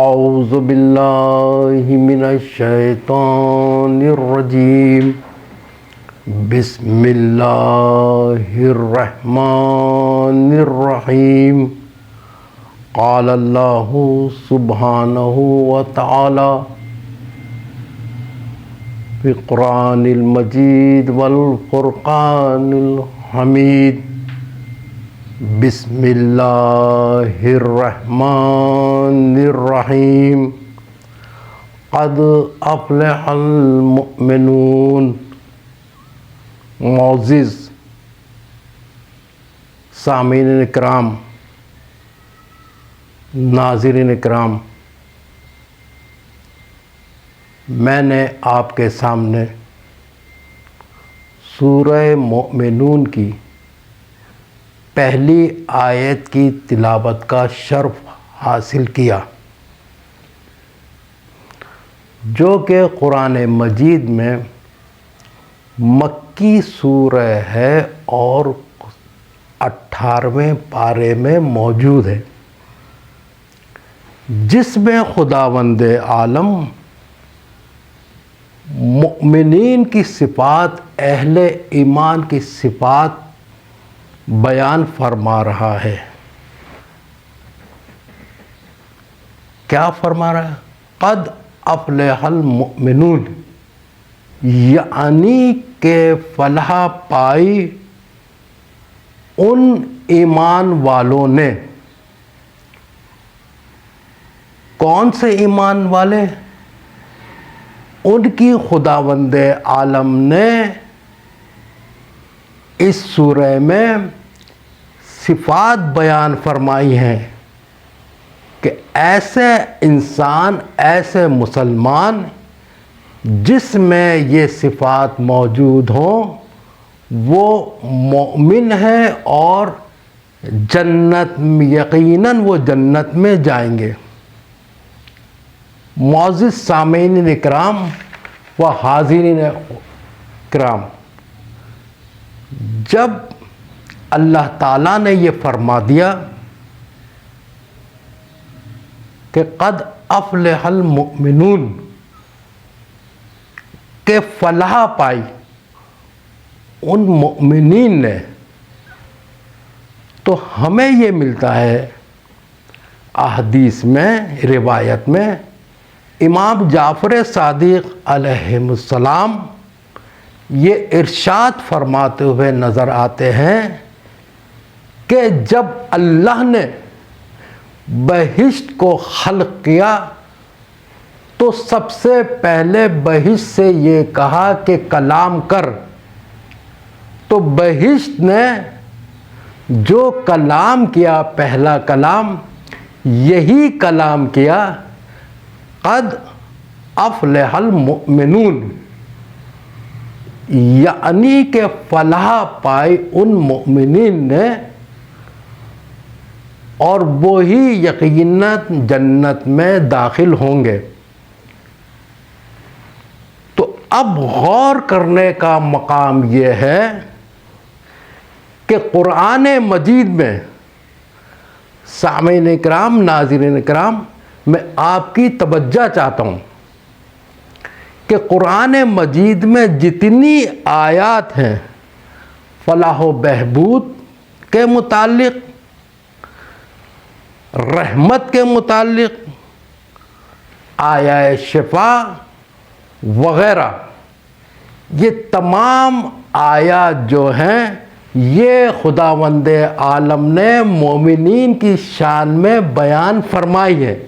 اعوذ باللہ من الشیطان الرجیم بسم اللہ الرحمن الرحیم قال اللہ سبحانہ وتعالی فی القرآن المجید والفرقان الحمید بسم اللہ الرحمن الرحیم قد افلح المؤمنون۔ معزز سامعین اکرام، ناظرین اکرام، میں نے آپ کے سامنے سورہ مومنون کی پہلی آیت کی تلاوت کا شرف حاصل کیا، جو کہ قرآن مجید میں مکی سورہ ہے اور 18ویں پارے میں موجود ہے، جس میں خداوند عالم مؤمنین کی صفات، اہل ایمان کی صفات بیان فرما رہا ہے۔ کیا فرما رہا ہے؟ قد افلح المؤمنون، یعنی کہ فلاح پائی ان ایمان والوں نے۔ کون سے ایمان والے؟ ان کی خداوند عالم نے اس سورہ میں صفات بیان فرمائی ہیں کہ ایسے انسان، ایسے مسلمان جس میں یہ صفات موجود ہوں، وہ مومن ہیں اور جنت، یقیناً وہ جنت میں جائیں گے۔ معزز سامعین اکرام و حاضرین کرام، جب اللہ تعالیٰ نے یہ فرما دیا کہ قد افلح المؤمنون، کہ فلاح پائی ان مؤمنین نے، تو ہمیں یہ ملتا ہے احادیث میں، روایت میں، امام جعفر صادق علیہ السلام یہ ارشاد فرماتے ہوئے نظر آتے ہیں کہ جب اللہ نے بہشت کو خلق کیا تو سب سے پہلے بہشت سے یہ کہا کہ کلام کر، تو بہشت نے جو کلام کیا، پہلا کلام یہی کلام کیا، قد افلح المؤمنون، یعنی کہ فلاح پائی ان مؤمنین نے، اور وہی یقیناً جنت میں داخل ہوں گے۔ تو اب غور کرنے کا مقام یہ ہے کہ قرآن مجید میں، سامعین اکرام، ناظرین اکرام، میں آپ کی توجہ چاہتا ہوں کہ قرآن مجید میں جتنی آیات ہیں فلاح و بہبود کے متعلق، رحمت کے متعلق، آیہ شفا وغیرہ، یہ تمام آیات جو ہیں یہ خداوند عالم نے مومنین کی شان میں بیان فرمائی ہے۔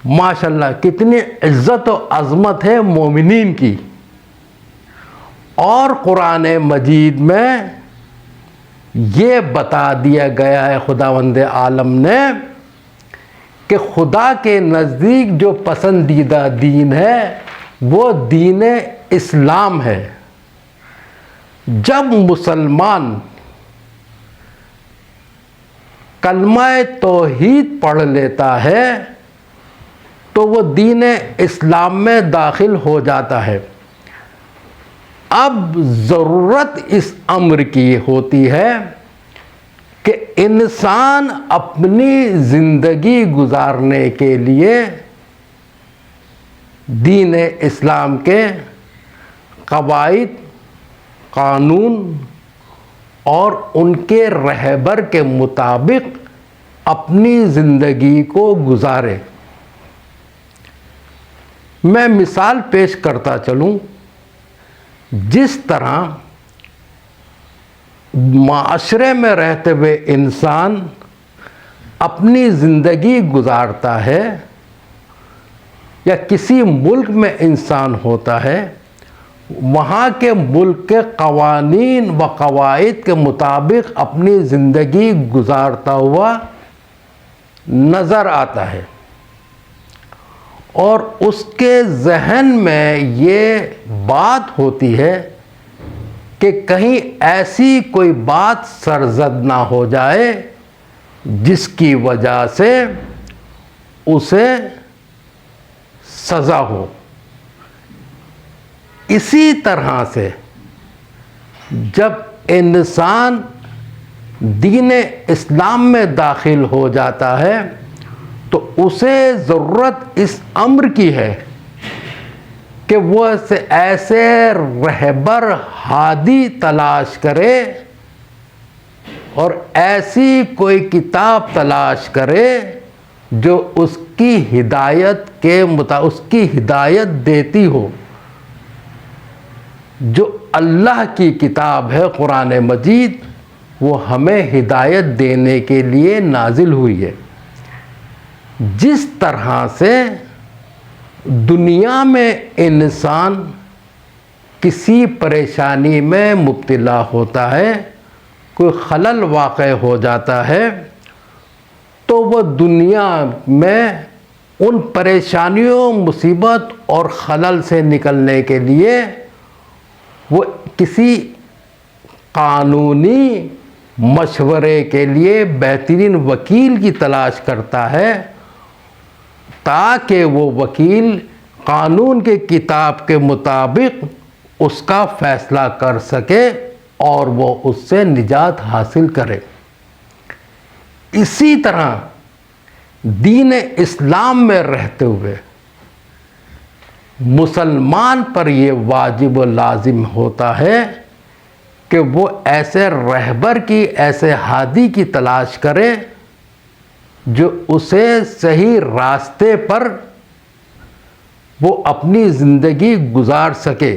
ماشاءاللہ کتنی عزت و عظمت ہے مومنین کی۔ اور قرآن مجید میں یہ بتا دیا گیا ہے خداوند عالم نے کہ خدا کے نزدیک جو پسندیدہ دین ہے وہ دین اسلام ہے۔ جب مسلمان کلمہ توحید پڑھ لیتا ہے تو وہ دین اسلام میں داخل ہو جاتا ہے۔ اب ضرورت اس امر کی ہوتی ہے کہ انسان اپنی زندگی گزارنے کے لیے دین اسلام کے قواعد، قانون اور ان کے رہبر کے مطابق اپنی زندگی کو گزارے۔ میں مثال پیش کرتا چلوں، جس طرح معاشرے میں رہتے ہوئے انسان اپنی زندگی گزارتا ہے یا کسی ملک میں انسان ہوتا ہے، وہاں کے ملک کے قوانین و قواعد کے مطابق اپنی زندگی گزارتا ہوا نظر آتا ہے، اور اس کے ذہن میں یہ بات ہوتی ہے کہ کہیں ایسی کوئی بات سرزد نہ ہو جائے جس کی وجہ سے اسے سزا ہو۔ اسی طرح سے جب انسان دین اسلام میں داخل ہو جاتا ہے تو اسے ضرورت اس امر کی ہے کہ وہ ایسے رہبر ہادی تلاش کرے اور ایسی کوئی کتاب تلاش کرے جو اس کی ہدایت کے اس کی ہدایت دیتی ہو۔ جو اللہ کی کتاب ہے قرآن مجید، وہ ہمیں ہدایت دینے کے لیے نازل ہوئی ہے۔ جس طرح سے دنیا میں انسان کسی پریشانی میں مبتلا ہوتا ہے، کوئی خلل واقع ہو جاتا ہے، تو وہ دنیا میں ان پریشانیوں، مصیبت اور خلل سے نکلنے کے لیے وہ کسی قانونی مشورے کے لیے بہترین وکیل کی تلاش کرتا ہے، تاکہ وہ وکیل قانون کے کتاب کے مطابق اس کا فیصلہ کر سکے اور وہ اس سے نجات حاصل کرے۔ اسی طرح دین اسلام میں رہتے ہوئے مسلمان پر یہ واجب و لازم ہوتا ہے کہ وہ ایسے رہبر کی، ایسے ہادی کی تلاش کرے جو اسے صحیح راستے پر وہ اپنی زندگی گزار سکے۔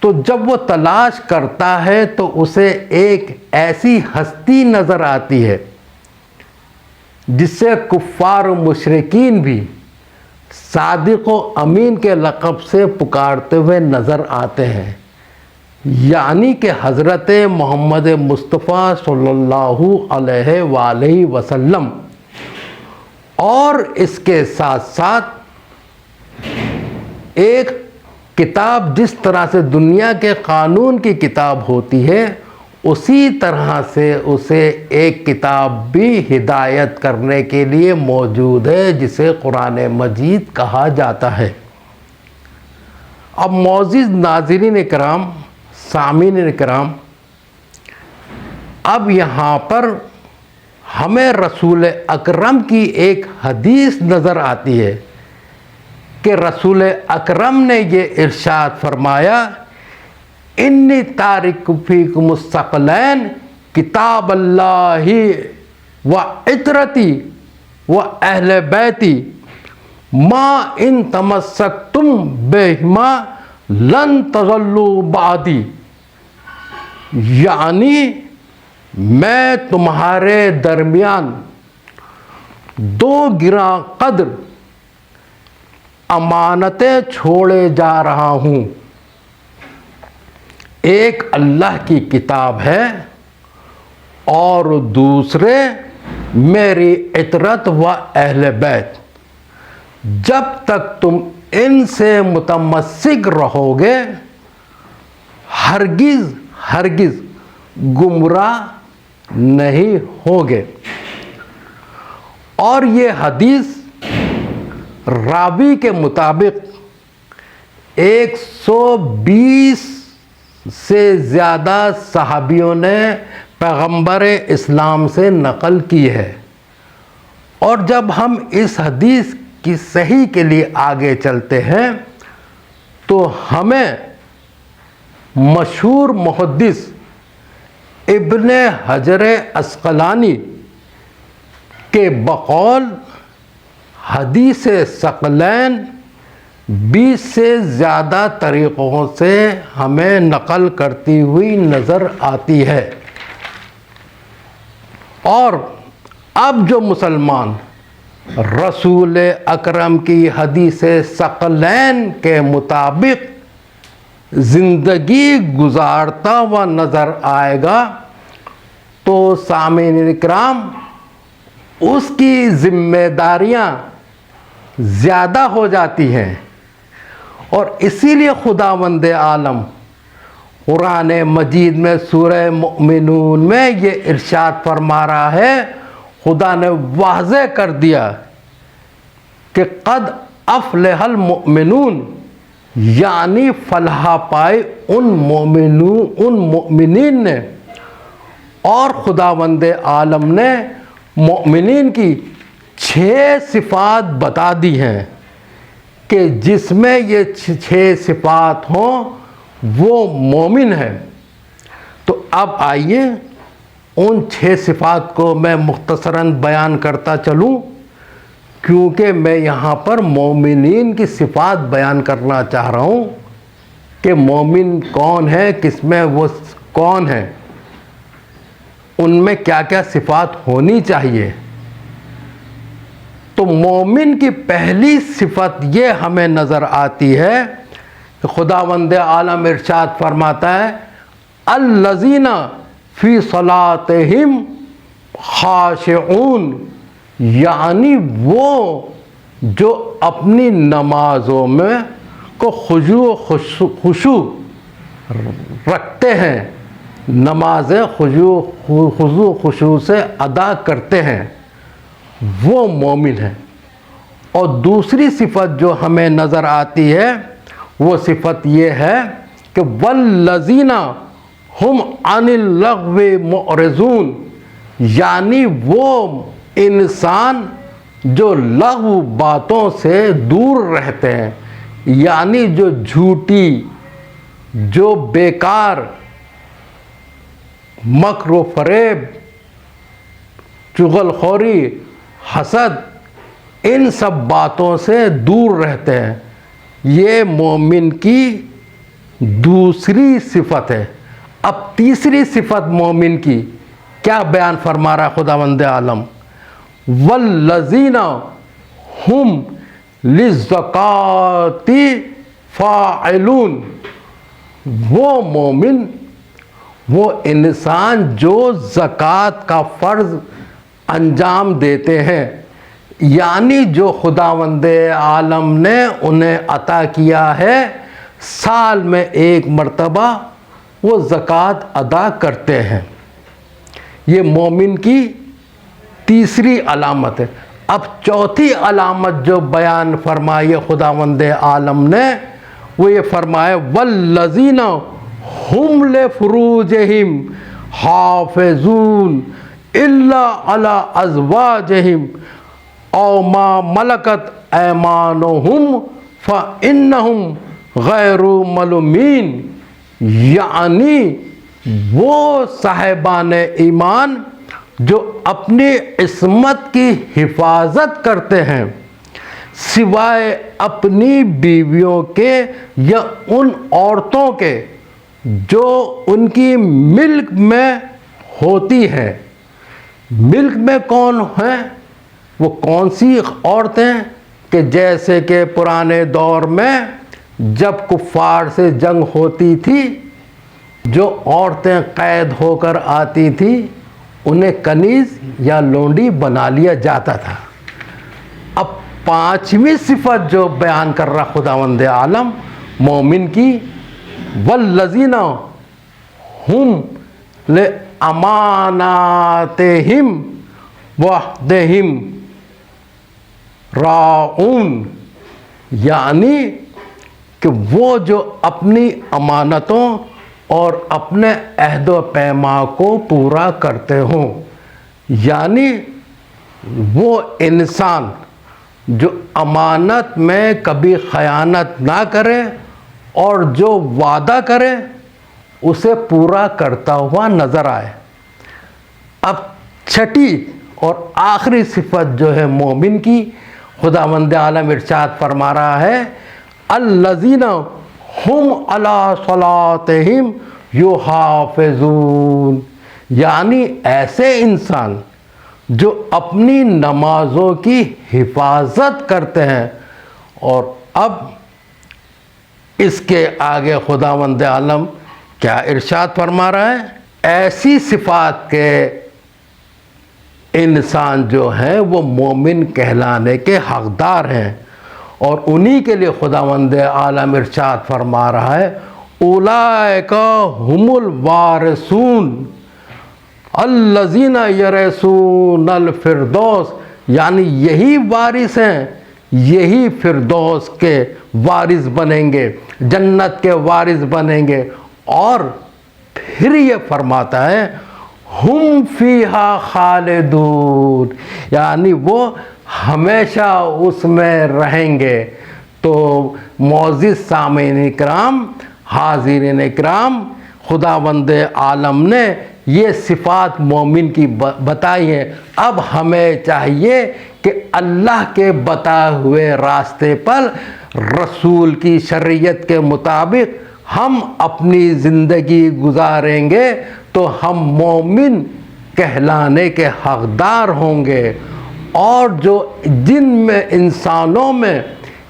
تو جب وہ تلاش کرتا ہے تو اسے ایک ایسی ہستی نظر آتی ہے جس سے کفار و مشرکین بھی صادق و امین کے لقب سے پکارتے ہوئے نظر آتے ہیں، یعنی کہ حضرت محمد مصطفیٰ صلی اللہ علیہ وآلہ وسلم۔ اور اس کے ساتھ ساتھ ایک کتاب جس طرح سے دنیا کے قانون کی کتاب ہوتی ہے، اسی طرح سے اسے ایک کتاب بھی ہدایت کرنے کے لیے موجود ہے جسے قرآن مجید کہا جاتا ہے۔ اب معزز ناظرین کرام، سامعین کرام، اب یہاں پر ہمیں رسول اکرم کی ایک حدیث نظر آتی ہے کہ رسول اکرم نے یہ ارشاد فرمایا، انی تارک فیکم الثقلین کتاب اللہ و عترتی و اہل بیتی ما ان تمسکتم بہما لن تضلوا بعدی، یعنی میں تمہارے درمیان دو گراں قدر امانتیں چھوڑے جا رہا ہوں، ایک اللہ کی کتاب ہے اور دوسرے میری عترت و اہل بیت۔ جب تک تم ان سے متمسک رہو گے ہرگز ہرگز گمراہ نہیں ہوگے۔ اور یہ حدیث راوی کے مطابق 120 سے زیادہ صحابیوں نے پیغمبر اسلام سے نقل کی ہے۔ اور جب ہم اس حدیث کی صحیح کے لیے آگے چلتے ہیں تو ہمیں مشہور محدث ابن حجر عسقلانی کے بقول حدیث ثقلین 20 سے زیادہ طریقوں سے ہمیں نقل کرتی ہوئی نظر آتی ہے۔ اور اب جو مسلمان رسول اکرم کی حدیث ثقلین کے مطابق زندگی گزارتا ہوا نظر آئے گا تو سامعین اکرام اس کی ذمہ داریاں زیادہ ہو جاتی ہیں، اور اسی لیے خداوند عالم قرآن مجید میں سورہ مؤمنون میں یہ ارشاد فرما رہا ہے، خدا نے واضح کر دیا کہ قد افلح المؤمنون، یعنی فلاح پائے ان مؤمنین نے۔ اور خداوند عالم نے مؤمنین کی 6 صفات بتا دی ہیں کہ جس میں یہ 6 صفات ہوں وہ مومن ہے۔ تو اب آئیے ان 6 صفات کو میں مختصراً بیان کرتا چلوں، کیونکہ میں یہاں پر مومنین کی صفات بیان کرنا چاہ رہا ہوں کہ مومن کون ہے، کس میں وہ کون ہے، ان میں کیا کیا صفات ہونی چاہیے۔ تو مومن کی پہلی صفت یہ ہمیں نظر آتی ہے کہ خداوند عالم ارشاد فرماتا ہے الذین فی صلاتہم خاشعون، یعنی وہ جو اپنی نمازوں میں کو خشوع رکھتے ہیں، نمازیں خشوع سے ادا کرتے ہیں، وہ مومن ہیں۔ اور دوسری صفت جو ہمیں نظر آتی ہے وہ صفت یہ ہے کہ والذین ہم عن اللغو معرضون، یعنی وہ انسان جو لغو باتوں سے دور رہتے ہیں، یعنی جو جھوٹی، جو بیکار، مکر و فریب، چغل خوری، حسد، ان سب باتوں سے دور رہتے ہیں۔ یہ مومن کی دوسری صفت ہے۔ اب تیسری صفت مومن کی کیا بیان فرما رہا خداوند عالم؟ والذین ہم للزکاۃ فاعلون، وہ مومن، وہ انسان جو زکوٰۃ کا فرض انجام دیتے ہیں، یعنی جو خداوند عالم نے انہیں عطا کیا ہے، سال میں 1 مرتبہ وہ زکوٰۃ ادا کرتے ہیں۔ یہ مومن کی تیسری علامت ہے۔ اب چوتھی علامت جو بیان فرمائی خداوند عالم نے وہ یہ فرمائے والذین ہم لفروجہم حافظون الا علی ازواجہم او ما ملکت ایمانہم فانہم غیر ملومین، یعنی وہ صاحبان ایمان جو اپنی عصمت کی حفاظت کرتے ہیں سوائے اپنی بیویوں کے یا ان عورتوں کے جو ان کی ملک میں ہوتی ہیں۔ ملک میں کون ہیں؟ وہ کون سی عورتیں کہ جیسے کہ پرانے دور میں جب کفار سے جنگ ہوتی تھی، جو عورتیں قید ہو کر آتی تھیں انہیں کنیز یا لونڈی بنا لیا جاتا تھا۔ اب 5ویں صفت جو بیان کر رہا خداوند عالم مومن کی، والذین ہم لاماناتہم وعہدہم راعون، یعنی کہ وہ جو اپنی امانتوں اور اپنے عہد و پیما کو پورا کرتے ہوں. یعنی وہ انسان جو امانت میں کبھی خیانت نہ کرے اور جو وعدہ کرے اسے پورا کرتا ہوا نظر آئے. اب چھٹی اور آخری صفت جو ہے مومن کی، خداوند عالم ارشاد فرما رہا ہے الذین ہم علی صلاتہم یحافظون، یعنی ایسے انسان جو اپنی نمازوں کی حفاظت کرتے ہیں. اور اب اس کے آگے خداوند عالم کیا ارشاد فرما رہا ہے؟ ایسی صفات کے انسان جو ہیں وہ مومن کہلانے کے حقدار ہیں، اور انہی کے لیے خداوند عالم ارشاد فرما رہا ہے اولئک هم الوارثون الذین یرثون الفردوس، یعنی یہی وارث ہیں، یہی فردوس کے وارث بنیں گے، جنت کے وارث بنیں گے. اور پھر یہ فرماتا ہے ہم فیہا خالدون، یعنی وہ ہمیشہ اس میں رہیں گے. تو معزز سامعین اکرام، حاضرین اکرام، خداوند عالم نے یہ صفات مومن کی بتائی ہیں. اب ہمیں چاہیے کہ اللہ کے بتائے ہوئے راستے پر رسول کی شریعت کے مطابق ہم اپنی زندگی گزاریں گے تو ہم مومن کہلانے کے حقدار ہوں گے. اور جو جن میں انسانوں میں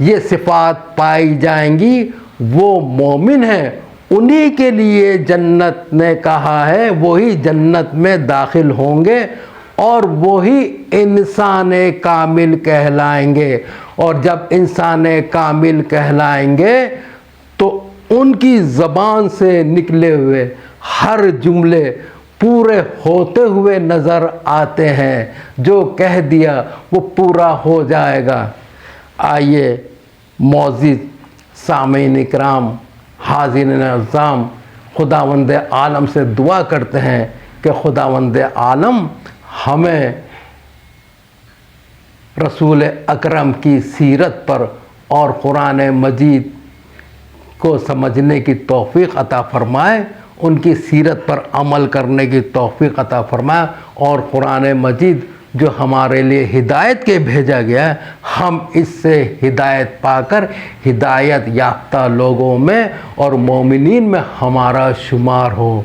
یہ صفات پائی جائیں گی وہ مومن ہیں، انہی کے لیے جنت نے کہا ہے، وہی جنت میں داخل ہوں گے اور وہی انسان کامل کہلائیں گے. اور جب انسان کامل کہلائیں گے تو ان کی زبان سے نکلے ہوئے ہر جملے پورے ہوتے ہوئے نظر آتے ہیں، جو کہہ دیا وہ پورا ہو جائے گا. آئیے معزز سامعین اکرام، حاضرین اعظام، خداوند عالم سے دعا کرتے ہیں کہ خداوند عالم ہمیں رسول اکرم کی سیرت پر اور قرآن مجید کو سمجھنے کی توفیق عطا فرمائے، ان کی سیرت پر عمل کرنے کی توفیق عطا فرمائے، اور قرآن مجید جو ہمارے لیے ہدایت کے بھیجا گیا ہے ہم اس سے ہدایت پا کر ہدایت یافتہ لوگوں میں اور مومنین میں ہمارا شمار ہو.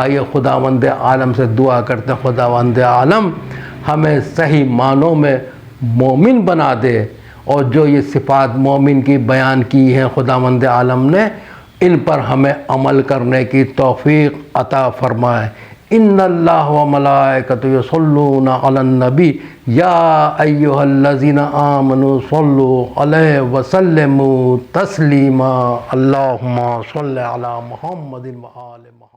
آئیے خداوند عالم سے دعا کرتے ہیں خداوند عالم ہمیں صحیح معنوں میں مومن بنا دے، اور جو یہ صفات مومن کی بیان کی ہیں خداوند عالم نے ان پر ہمیں عمل کرنے کی توفیق عطا فرمائے. ان اللہ و ملائکتہ یصلون علی النبی یا ایھا الذین آمنوا صلوا علیہ وسلموا تسلیما. اللہم صل علی محمد و آل محمد.